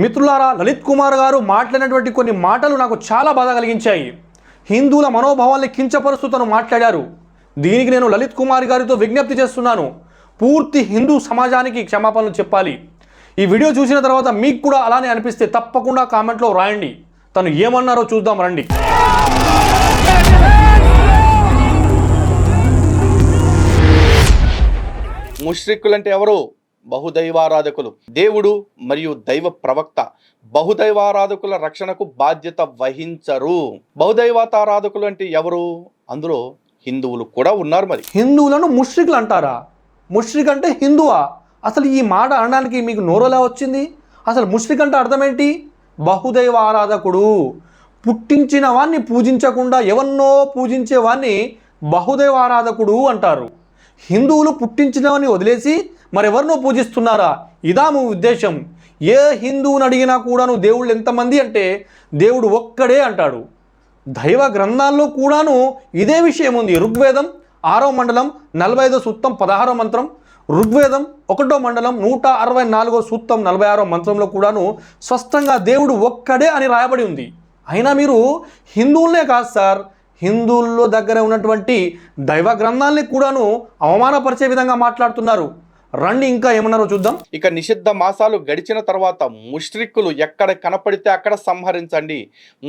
మిత్రులారా, లలిత్ కుమార్ గారు మాట్లాడినటువంటి కొన్ని మాటలు నాకు చాలా బాధ కలిగించాయి. హిందువుల మనోభావాల్ని కించపరుస్తూ తను మాట్లాడారు. దీనికి నేను లలిత్ కుమార్ గారితో విజ్ఞప్తి చేస్తున్నాను, పూర్తి హిందూ సమాజానికి క్షమాపణలు చెప్పాలి. ఈ వీడియో చూసిన తర్వాత మీకు కూడా అలానే అనిపిస్తే తప్పకుండా కామెంట్లో రాయండి. తను ఏమన్నారో చూద్దాం రండి. ముష్రిక్కులంటే ఎవరు? బహుదైవారాధకులు. దేవుడు మరియు దైవ ప్రవక్త బహుదైవారాధకుల రక్షణకు బాధ్యత వహించరు. బహుదైవారాధకులు అంటే ఎవరు? అందులో హిందువులు కూడా ఉన్నారు. మరి హిందువులను ముష్రికులు అంటారా? ముష్రిక్ అంటే హిందువా? అసలు ఈ మాట అనడానికి మీకు నోరులా వచ్చింది? అసలు ముష్రిక్ అంటే అర్థం ఏంటి? బహుదైవ ఆరాధకుడు. పుట్టించిన వాణ్ణి పూజించకుండా ఎవన్నో పూజించే వాణ్ణి బహుదైవ ఆరాధకుడు అంటారు. హిందువులు పుట్టించినవని వదిలేసి మరెవరినో పూజిస్తున్నారా? ఇదా మీ ఉద్దేశం? ఏ హిందువుని అడిగినా కూడాను దేవుళ్ళు ఎంతమంది అంటే దేవుడు ఒక్కడే అంటాడు. దైవ గ్రంథాల్లో కూడాను ఇదే విషయం ఉంది. ఋగ్వేదం 6వ మండలం 45వ సూక్తం 16వ మంత్రం, ఋగ్వేదం 1వ మండలం 164వ సూక్తం 46వ మంత్రంలో కూడాను స్పష్టంగా దేవుడు ఒక్కడే అని రాయబడి ఉంది. అయినా మీరు హిందువులనే కాదు సార్, హిందువుల్లో దగ్గర ఉన్నటువంటి దైవ గ్రంథాలని కూడాను అవమానపరిచే విధంగా మాట్లాడుతున్నారు. రండి ఇంకా ఏమన్నారో చూద్దాం. ఇక నిషిద్ధ మాసాలు గడిచిన తర్వాత ముష్రిక్కులు ఎక్కడ కనపడితే అక్కడ సంహరించండి.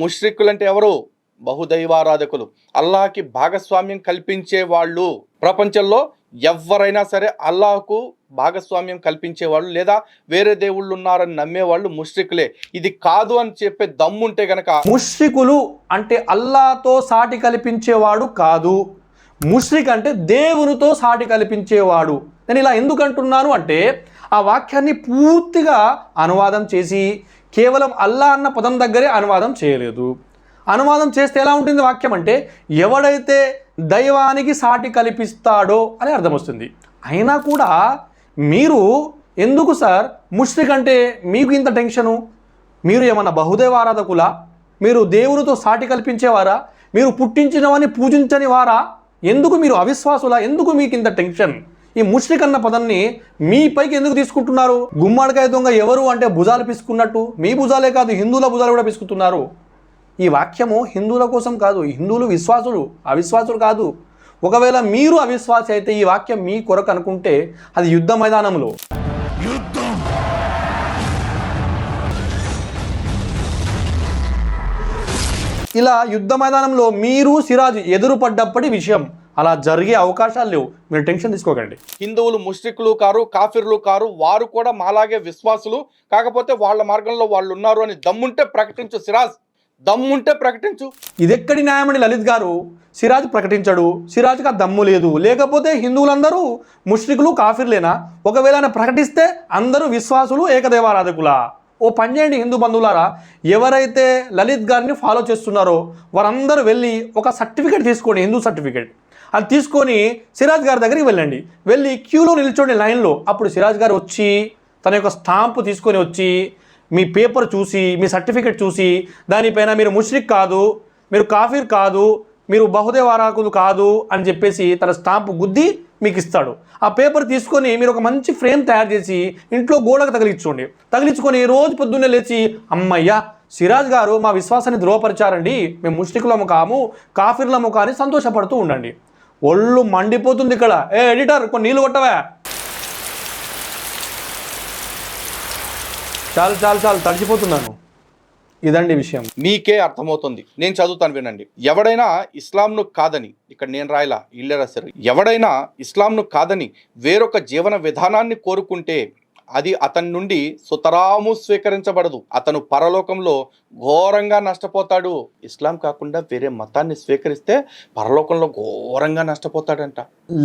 ముష్రిక్కులు అంటే ఎవరు? బహుదైవారాధకులు, అల్లాహకి భాగస్వామ్యం కల్పించే వాళ్ళు. ప్రపంచంలో ఎవరైనా సరే అల్లాహకు భాగస్వామ్యం కల్పించేవాళ్ళు లేదా వేరే దేవుళ్ళు ఉన్నారని నమ్మేవాళ్ళు ముష్రికులే. ఇది కాదు అని చెప్పే దమ్ముంటే గనక ముష్రికులు అంటే అల్లాతో సాటి కల్పించేవాడు కాదు. ముష్రిక్ అంటే దేవునితో సాటి కల్పించేవాడు. నేను ఇలా ఎందుకు అంటున్నాను అంటే ఆ వాక్యాన్ని పూర్తిగా అనువాదం చేసి కేవలం అల్లా అన్న పదం దగ్గరే అనువాదం చేయలేదు. అనువాదం చేస్తే ఎలా ఉంటుంది వాక్యం అంటే ఎవడైతే దైవానికి సాటి కల్పిస్తాడో అని అర్థం వస్తుంది. అయినా కూడా మీరు ఎందుకు సార్ ముష్రిక్ అంటే మీకు ఇంత టెన్షను? మీరు ఏమన్నా బహుదైవ ఆరాధకులా? మీరు దేవునితో సాటి కల్పించేవారా? మీరు పుట్టించినవని పూజించని వారా? ఎందుకు మీరు అవిశ్వాసులా? ఎందుకు మీకు ఇంత టెన్షన్? ఈ ముష్రిక్ అన్న పదాన్ని మీపైకి ఎందుకు తీసుకుంటున్నారు? గుమ్మడికాయ దొంగ ఎవరు అంటే భుజాలు పిసుకున్నట్టు మీ భుజాలే కాదు హిందువుల భుజాలు కూడా పిసుకుతున్నారు. ఈ వాక్యము హిందువుల కోసం కాదు. హిందువులు విశ్వాసులు, అవిశ్వాసులు కాదు. ఒకవేళ మీరు అవిశ్వాసి అయితే ఈ వాక్యం మీ కొరకు అనుకుంటే అది యుద్ధ మైదానంలో ఇలా యుద్ధ మైదానంలో మీరు సిరాజ్ ఎదురుపడ్డప్పటి విషయం. అలా జరిగే అవకాశాలు లేవు. మీరు టెన్షన్ తీసుకోకండి. హిందువులు ముష్రికులు కారు, కాఫిర్లు కారు. వారు కూడా మాలాగే విశ్వాసులు. కాకపోతే వాళ్ళ మార్గంలో వాళ్ళు ఉన్నారు అని దమ్ముంటే ప్రకటించు సిరాజ్, దమ్ముంటే ప్రకటించు. ఇది ఎక్కడి న్యాయమని లలిత్ గారు? సిరాజ్ ప్రకటించడు, సిరాజ్కి ఆ దమ్ము లేదు. లేకపోతే హిందువులందరూ ముష్రికులు కాఫిర్లేనా? ఒకవేళ ఆయన ప్రకటిస్తే అందరూ విశ్వాసులు ఏకదైవారాధకులా? ఓ పని చేయండి హిందూ బంధువులారా, ఎవరైతే లలిత్ గారిని ఫాలో చేస్తున్నారో వారందరూ వెళ్ళి ఒక సర్టిఫికేట్ తీసుకోండి, హిందూ సర్టిఫికేట్. అది తీసుకొని సిరాజ్ గారి దగ్గరికి వెళ్ళండి. వెళ్ళి క్యూలో నిల్చోండి లైన్లో. అప్పుడు సిరాజ్ గారు వచ్చి తన యొక్క స్టాంపు తీసుకొని వచ్చి మీ పేపర్ చూసి మీ సర్టిఫికేట్ చూసి దానిపైన మీరు ముష్రిక్ కాదు, మీరు కాఫీర్ కాదు, మీరు బహుదైవారాధకులు కాదు అని చెప్పేసి తన స్టాంపు గుద్ది మీకు ఇస్తాడు. ఆ పేపర్ తీసుకొని మీరు ఒక మంచి ఫ్రేమ్ తయారు చేసి ఇంట్లో గోడకు తగిలించుకొని రోజు పొద్దున్నే లేచి అమ్మయ్య సిరాజ్ గారు మా విశ్వాసాన్ని ధృవపరిచారండి, మేము ముష్రికులము కాము, కాఫీర్లము కానీ సంతోషపడుతూ ఉండండి. ఒళ్ళు మండిపోతుంది ఇక్కడ. ఏ ఎడిటర్ కొన్ని నీళ్ళు కొట్టవా? చాలు తడిచిపోతున్నాను. ఇదండి విషయం. మీకే అర్థమవుతుంది. నేను చదువుతాను వినండి. ఎవడైనా ఇస్లాంను కాదని, ఇక్కడ నేను రాయలా, ఇల్లే రాశారు. ఎవడైనా ఇస్లాంను కాదని వేరొక జీవన విధానాన్ని కోరుకుంటే అది అతని నుండి సుతరాము స్వీకరించబడదు. అతను పరలోకంలో ఘోరంగా నష్టపోతాడు. ఇస్లాం కాకుండా వేరే మతాన్ని స్వీకరిస్తే పరలోకంలో ఘోరంగా నష్టపోతాడంట.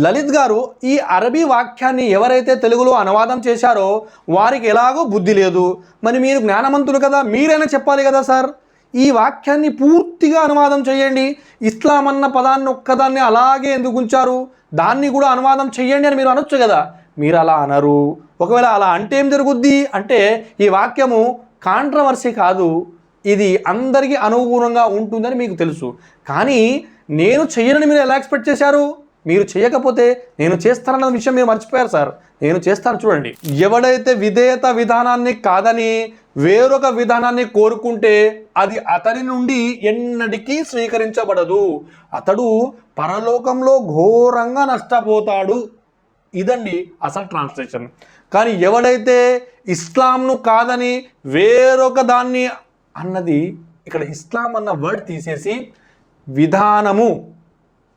లలిత్ గారు ఈ అరబీ వాక్యాన్ని ఎవరైతే తెలుగులో అనువాదం చేశారో వారికి ఎలాగో బుద్ధి లేదు. మరి మీరు జ్ఞానవంతులు కదా, మీరైనా చెప్పాలి కదా సార్. ఈ వాక్యాన్ని పూర్తిగా అనువాదం చేయండి. ఇస్లాం అన్న పదాన్ని ఒక్కదాన్ని అలాగే ఎందుకు ఉంచారు? దాన్ని కూడా అనువాదం చేయండి అని మీరు అనొచ్చు కదా. మీరు అలా అనరు. ఒకవేళ అలా అంటే ఏం జరుగుద్ది అంటే ఈ వాక్యము కాంట్రవర్సీ కాదు, ఇది అందరికీ అనుగుణంగా ఉంటుందని మీకు తెలుసు. కానీ నేను చెయ్యనని మీరు ఎలా ఎక్స్పెక్ట్ చేశారు? మీరు చేయకపోతే నేను చేస్తానన్న విషయం మీరు మర్చిపోయారు సార్. నేను చేస్తాను చూడండి. ఎవడైతే విధేయత విధానాన్ని కాదని వేరొక విధానాన్ని కోరుకుంటే అది అతని నుండి ఎన్నటికీ స్వీకరించబడదు. అతడు పరలోకంలో ఘోరంగా నష్టపోతాడు. ఇదండి అసలు ట్రాన్స్లేషన్. కానీ ఎవడైతే ఇస్లాంను కాదని వేరొక దాన్ని అన్నది, ఇక్కడ ఇస్లాం అన్న వర్డ్ తీసేసి విధానము,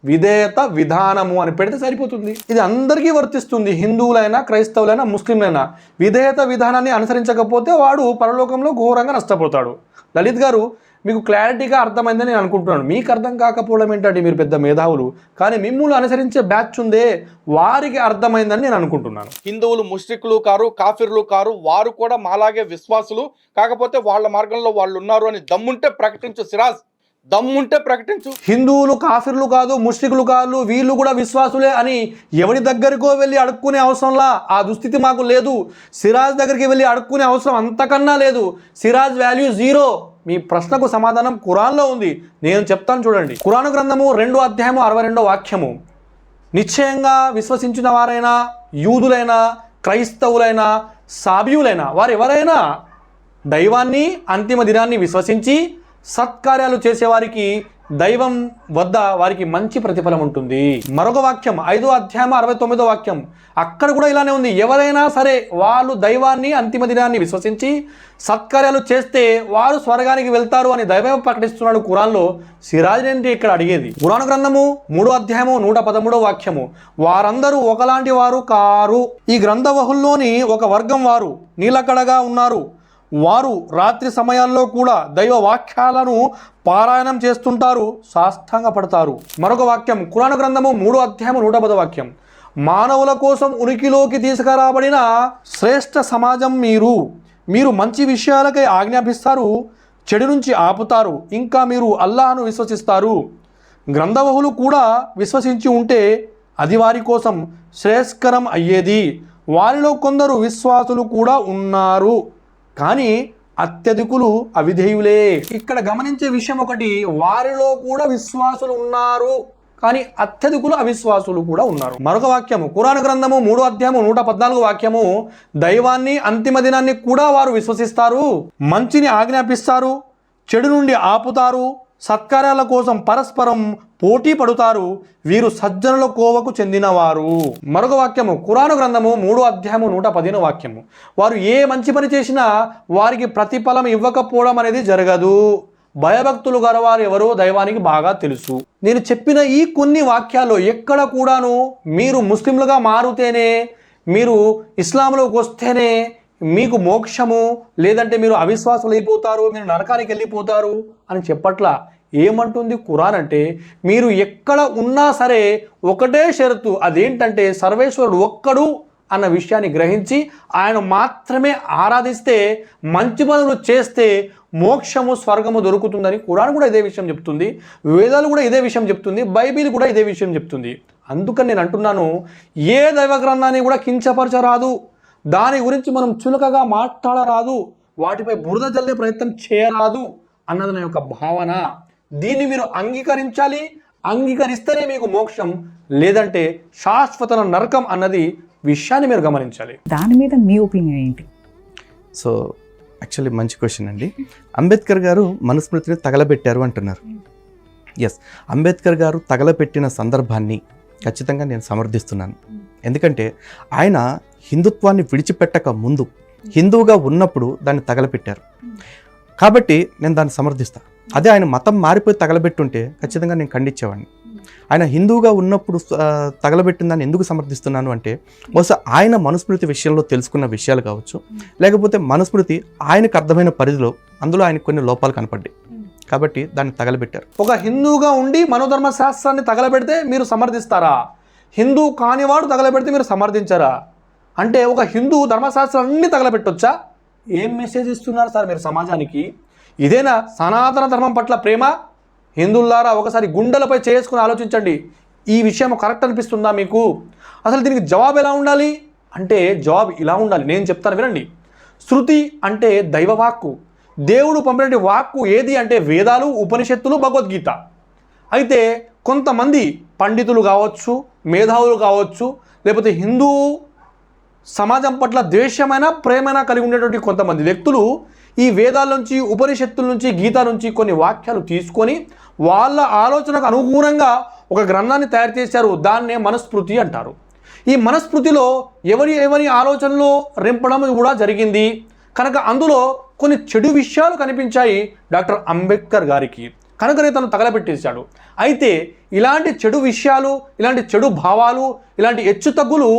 విధేయత విధానము అని పెడితే సరిపోతుంది. ఇది అందరికీ వర్తిస్తుంది, హిందువులైనా క్రైస్తవులైనా ముస్లింలైనా. విధేయత విధానాన్ని అనుసరించకపోతే వాడు పరలోకంలో ఘోరంగా నష్టపోతాడు. లలిత్ గారు, మీకు క్లారిటీగా అర్థమైందని నేను అనుకుంటున్నాను. మీకు అర్థం కాకపోవడం ఏంటంటే మీరు పెద్ద మేధావులు, కానీ మిమ్మల్ని అనుసరించే బ్యాచ్ ఉందే వారికి అర్థమైందని నేను అనుకుంటున్నాను. హిందువులు ముష్రికులు కారు, కాఫిర్లు కారు, వారు కూడా మాలాగే విశ్వాసులు, కాకపోతే వాళ్ళ మార్గంలో వాళ్ళు ఉన్నారు అని దమ్ముంటే ప్రకటించు సిరాజ్, దమ్ముంటే ప్రకటించు. హిందువులు కాఫిర్లు కాదు, ముష్రికులు కాదు, వీళ్ళు కూడా విశ్వాసులే అని ఎవరి దగ్గరికో వెళ్ళి అడుక్కునే అవసరంలా ఆ దుస్థితి మాకు లేదు. సిరాజ్ దగ్గరికి వెళ్ళి అడుక్కునే అవసరం అంతకన్నా లేదు. సిరాజ్ వాల్యూ 0. మీ ప్రశ్నకు సమాధానం ఖురాన్లో ఉంది, నేను చెప్తాను చూడండి. ఖురాను గ్రంథము 2వ అధ్యాయము 62వ వాక్యము, నిశ్చయంగా విశ్వసించిన వారైనా, యూదులైనా, క్రైస్తవులైనా, సాబియులైనా, వారు ఎవరైనా దైవాన్ని, అంతిమ దినాన్ని విశ్వసించి సత్కార్యాలు చేసేవారికి దైవం వద్ద వారికి మంచి ప్రతిఫలం ఉంటుంది. మరొక వాక్యం 5వ అధ్యాయం 69వ వాక్యం, అక్కడ కూడా ఇలానే ఉంది. ఎవరైనా సరే వాళ్ళు దైవాన్ని, అంతిమ దినాన్ని విశ్వసించి సత్కార్యాలు చేస్తే వారు స్వర్గానికి వెళ్తారు అని దైవం ప్రకటిస్తున్నాడు ఖురాన్లో. సిరాజ్ ఏంటి ఇక్కడ అడిగేది? ఖురాను గ్రంథము 3వ అధ్యాయము 113వ వాక్యము, వారందరూ ఒకలాంటి వారు కారు. ఈ గ్రంథవహుల్లోని ఒక వర్గం వారు నీలకడగా ఉన్నారు. వారు రాత్రి సమయాల్లో కూడా దైవ వాక్యాలను పారాయణం చేస్తుంటారు, సాష్టాంగపడతారు. మరొక వాక్యం ఖురాను గ్రంథము 3వ అధ్యాయము 110వ వాక్యం, మానవుల కోసం ఉనికిలోకి తీసుకురాబడిన శ్రేష్ఠ సమాజం మీరు మంచి విషయాలకై ఆజ్ఞాపిస్తారు, చెడు నుంచి ఆపుతారు, ఇంకా మీరు అల్లాహను విశ్వసిస్తారు. గ్రంథవహులు కూడా విశ్వసించి ఉంటే అది వారి కోసం శ్రేయస్కరం అయ్యేది. వారిలో కొందరు విశ్వాసులు కూడా ఉన్నారు, కానీ అత్యధికులు అవిధేయులే. ఇక్కడ గమనించే విషయం ఒకటి, వారిలో కూడా విశ్వాసులు ఉన్నారు, కానీ అత్యధికులు అవిశ్వాసులు కూడా ఉన్నారు. మరొక వాక్యము ఖురాను గ్రంథము 3వ అధ్యాయము 114వ వాక్యము, దైవాన్ని, అంతిమ దినాన్ని కూడా వారు విశ్వసిస్తారు, మంచిని ఆజ్ఞాపిస్తారు, చెడు నుండి ఆపుతారు, సత్కార్యాల కోసం పరస్పరం పోటీ పడుతారు, వీరు సజ్జనుల కోవకు చెందినవారు. మరొక వాక్యము ఖురాను గ్రంథము 3వ అధ్యాయము 115వ వాక్యము, వారు ఏ మంచి పని చేసినా వారికి ప్రతిఫలం ఇవ్వకపోవడం అనేది జరగదు. భయభక్తులు గలవారు ఎవరో దైవానికి బాగా తెలుసు. నేను చెప్పిన ఈ కొన్ని వాక్యాల్లో ఎక్కడ కూడాను మీరు ముస్లింలుగా మారుతేనే, మీరు ఇస్లాంలోకి వస్తేనే మీకు మోక్షము, లేదంటే మీరు అవిశ్వాసులు అయిపోతారు, మీరు నరకానికి వెళ్ళిపోతారు అని చెప్పట్లా. ఏమంటుంది ఖురాన్ అంటే, మీరు ఎక్కడ ఉన్నా సరే ఒకటే షరతు, అదేంటంటే సర్వేశ్వరుడు ఒక్కడు అన్న విషయాన్ని గ్రహించి ఆయన మాత్రమే ఆరాధిస్తే, మంచి పనులు చేస్తే మోక్షము, స్వర్గము దొరుకుతుందని ఖురాన్ కూడా ఇదే విషయం చెప్తుంది, వేదాలు కూడా ఇదే విషయం చెప్తుంది, బైబిల్ కూడా ఇదే విషయం చెప్తుంది. అందుకని నేను అంటున్నాను, ఏ దైవ గ్రంథాన్ని కూడా కించపరచరాదు, దాని గురించి మనం చులకగా మాట్లాడరాదు, వాటిపై బురద జల్లే ప్రయత్నం చేయరాదు అన్నది నా యొక్క భావన. దీన్ని మీరు అంగీకరించాలి, అంగీకరిస్తేనే మీకు మోక్షం, లేదంటే శాశ్వత నరకం అన్నది విషయాన్ని మీరు గమనించాలి. దాని మీద మీ ఒపీనియన్ ఏంటి? సో యాక్చువల్లీ మంచి క్వశ్చన్ అండి. అంబేద్కర్ గారు మనుస్మృతిని తగలబెట్టారు అంటున్నారు. ఎస్, అంబేద్కర్ గారు తగలబెట్టిన సందర్భాన్ని ఖచ్చితంగా నేను సమర్థిస్తున్నాను. ఎందుకంటే ఆయన హిందుత్వాన్ని విడిచిపెట్టక ముందు హిందువుగా ఉన్నప్పుడు దాన్ని తగలబెట్టారు, కాబట్టి నేను దాన్ని సమర్థిస్తాను. అదే ఆయన మతం మారిపోయి తగలబెట్టుంటే ఖచ్చితంగా నేను ఖండించేవాడిని. ఆయన హిందువుగా ఉన్నప్పుడు తగలబెట్టిన దాన్ని ఎందుకు సమర్థిస్తున్నాను అంటే, బహుశా ఆయన మనుస్మృతి విషయంలో తెలుసుకున్న విషయాలు కావచ్చు, లేకపోతే మనుస్మృతి ఆయనకు అర్థమైన పరిధిలో అందులో ఆయనకు కొన్ని లోపాలు కనపడ్డాయి, కాబట్టి దాన్ని తగలబెట్టారు. ఒక హిందువుగా ఉండి మనోధర్మ శాస్త్రాన్ని తగలబెడితే మీరు సమర్థిస్తారా? హిందూ కానివాడు తగలబెడితే మీరు సమర్థించారా? అంటే ఒక హిందూ ధర్మశాస్త్రాన్ని తగలబెట్టొచ్చా? ఏం మెసేజ్ ఇస్తున్నారు సార్ మీరు సమాజానికి? ఇదేనా సనాతన ధర్మం పట్ల ప్రేమ? హిందువులారా ఒకసారి గుండెలపై చేసుకుని ఆలోచించండి. ఈ విషయం కరెక్ట్ అనిపిస్తుందా మీకు? అసలు దీనికి జవాబు ఎలా ఉండాలి అంటే, జవాబు ఇలా ఉండాలి, నేను చెప్తాను వినండి. శృతి అంటే దైవవాక్కు, దేవుడు పంపినటువంటి వాక్కు ఏది అంటే వేదాలు, ఉపనిషత్తులు, భగవద్గీత. అయితే కొంతమంది పండితులు కావచ్చు, మేధావులు కావచ్చు, లేకపోతే హిందూ సమాజం పట్ల ద్వేషమైన ప్రేమైన కలిగి ఉండేటువంటి కొంతమంది వ్యక్తులు ఈ వేదాల నుంచి, ఉపనిషత్తుల నుంచి, గీత నుంచి కొన్ని వాక్యాలు తీసుకొని వాళ్ళ ఆలోచనకు అనుగుణంగా ఒక గ్రంథాన్ని తయారు చేశారు. దాన్నే మనుస్మృతి అంటారు. ఈ మనుస్మృతిలో ఎవరి ఆలోచనలో రింపడం కూడా జరిగింది కనుక అందులో కొన్ని చెడు విషయాలు కనిపించాయి డాక్టర్ అంబేద్కర్ గారికి. కనుకనే తను తగలబెట్టేశాడు. అయితే ఇలాంటి చెడు విషయాలు, ఇలాంటి చెడు భావాలు, ఇలాంటి హెచ్చుతగ్గులు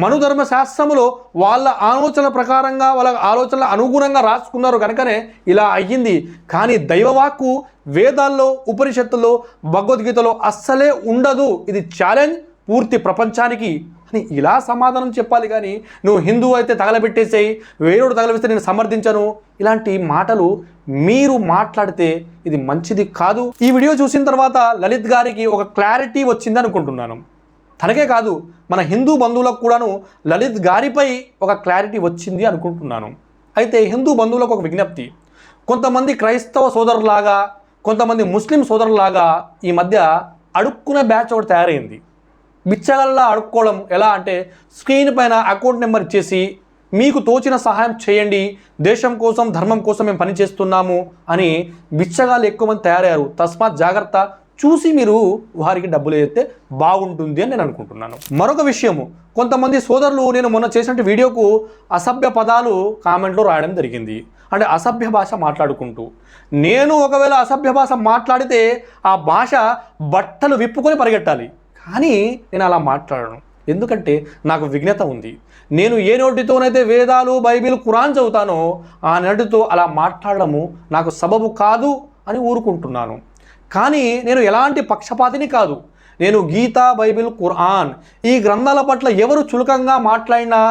మనుధర్మ శాస్త్రములో వాళ్ళ ఆలోచనల ప్రకారంగా, వాళ్ళ ఆలోచనల అనుగుణంగా రాసుకున్నారు కనుకనే ఇలా అయ్యింది. కానీ దైవవాక్కు వేదాల్లో, ఉపనిషత్తుల్లో, భగవద్గీతలో అస్సలే ఉండదు. ఇది ఛాలెంజ్ పూర్తి ప్రపంచానికి అని ఇలా సమాధానం చెప్పాలి. కానీ నువ్వు హిందువు అయితే తగలబెట్టేసేయి, వేరేడు తగలబెడితే నేను సమర్థించను, ఇలాంటి మాటలు మీరు మాట్లాడితే ఇది మంచిది కాదు. ఈ వీడియో చూసిన తర్వాత లలిత్ గారికి ఒక క్లారిటీ వచ్చింది అనుకుంటున్నాను. తనకే కాదు, మన హిందూ బంధువులకు కూడాను లలిత్ గారిపై ఒక క్లారిటీ వచ్చింది అనుకుంటున్నాను. అయితే హిందూ బంధువులకు ఒక విజ్ఞప్తి, కొంతమంది క్రైస్తవ సోదరులాగా, కొంతమంది ముస్లిం సోదరులాగా ఈ మధ్య అడుక్కునే బ్యాచ్ ఒకటి తయారైంది. బిచ్చగల్లా అడుక్కోవడం ఎలా అంటే, స్క్రీన్ పైన అకౌంట్ నెంబర్ ఇచ్చేసి మీకు తోచిన సహాయం చేయండి, దేశం కోసం, ధర్మం కోసం మేము పనిచేస్తున్నాము అని బిచ్చగాళ్ళు ఎక్కువ మంది తయారయ్యారు. తస్మాత్ జాగ్రత్త, చూసి మీరు వారికి డబ్బులు వేస్తే బాగుంటుంది అని నేను అనుకుంటున్నాను. మరొక విషయము, కొంతమంది సోదరులు నేను మొన్న చేసిన వీడియోకు అసభ్య పదాలు కామెంట్లో రాయడం జరిగింది. అంటే అసభ్య భాష మాట్లాడుకుంటూ, నేను ఒకవేళ అసభ్య భాష మాట్లాడితే ఆ భాష బట్టలు విప్పుకొని పరిగెట్టాలి. కానీ నేను అలా మాట్లాడను, ఎందుకంటే నాకు విజ్ఞత ఉంది. నేను ఏ నోటితోనైతే వేదాలు, బైబిల్, ఖురాన్ చదువుతానో ఆ నోటితో అలా మాట్లాడడము నాకు సబబు కాదు అని ఊరుకుంటున్నాను. కానీ నేను ఎలాంటి పక్షపాతిని కాదు. నేను గీత, బైబిల్, ఖురాన్ ఈ గ్రంథాల పట్ల ఎవరు చులకంగా మాట్లాడినా,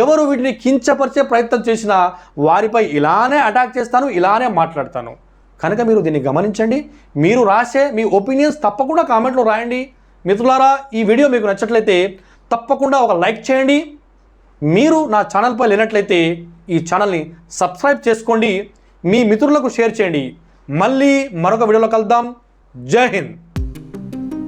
ఎవరు వీటిని కించపరిచే ప్రయత్నం చేసినా వారిపై ఇలానే అటాక్ చేస్తాను, ఇలానే మాట్లాడతాను. కనుక మీరు దీన్ని గమనించండి. మీరు రాసే మీ ఒపీనియన్స్ తప్పకుండా కామెంట్లో రాయండి. మిత్రులారా, ఈ వీడియో మీకు నచ్చట్లయితే తప్పకుండా ఒక లైక్ చేయండి. మీరు నా ఛానల్పై లేనట్లయితే ఈ ఛానల్ని సబ్స్క్రైబ్ చేసుకోండి. మీ మిత్రులకు షేర్ చేయండి. మళ్ళీ మరొక వీడియోలో కలుద్దాం. జై హింద్.